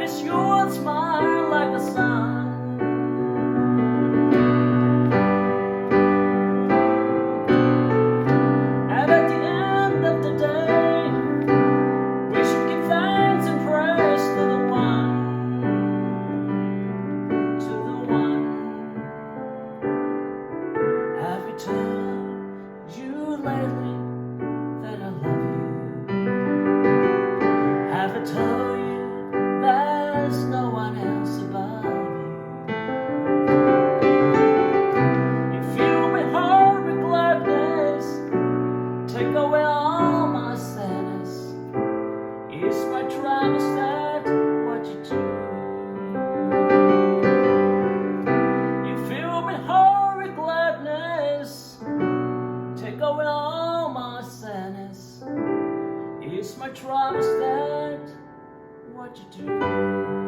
is your smile like the sun. And at the end of the day, we should give thanks and praise to the one, to the one. Have you told you lately that I love you? Have I told you there's no one else above you? You fill my heart with gladness, take away all my sadness. Is my troubles that what you do? You fill my heart with gladness, take away all my sadness. Is my troubles that what you do?